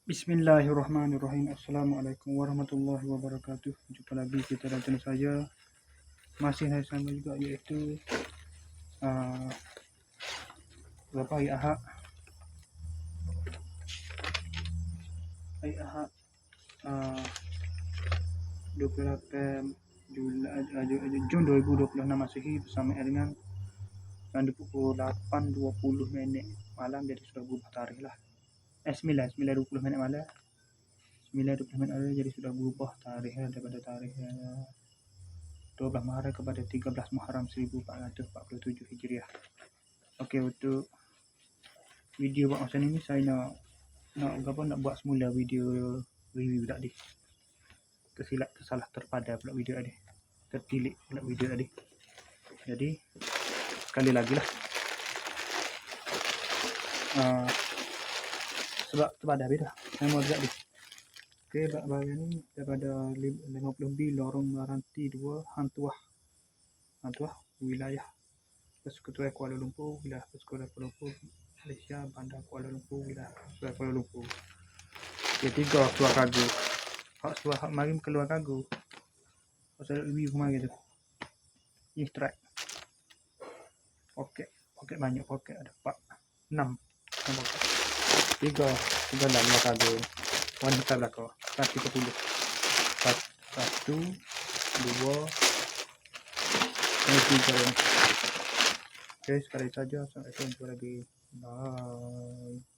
Bismillahirrahmanirrahim. Assalamualaikum warahmatullahi wabarakatuh. Jumpa lagi kita dan channel saya. Masih hari sama juga, iaitu berapa hari Ahad. Hari Ahad 28 Jun 2026 Masehi, bersama dengan pukul 8.20 malam. Jadi sudah berubah tarikh lah. 9.20 malam. 9.20 malam, jadi sudah berubah tarikhnya daripada tarikh 12 Maret kepada 13 Muharram 1447 Hijriah. Okey, untuk video buat macam ni saya nak buat semula video review tadi. Tersalah terpada pula video tadi. Tertilik pula video tadi. Jadi sekali lagi lah. Sebab terpada habis dah. Saya mau lihat ni. Okey, bahagian ni daripada 50 lebih lorong Meranti 2 Hantuah wilayah Persekutuan Kuala Lumpur, wilayah Persekutuan Kuala Lumpur, Malaysia, Bandar Kuala Lumpur, wilayah Persekutuan Kuala Lumpur. Jadi 3 keluar kargo. Hak mari keluar kargo. Pasal review kemarin tu. Ni strike. Poket banyak, poket ada 6 poket. 3 dalam kargo. Warna hitam belakang 130. 1, 2, 3. Okey, sekali saja. Sampai jumpa lagi. Bye.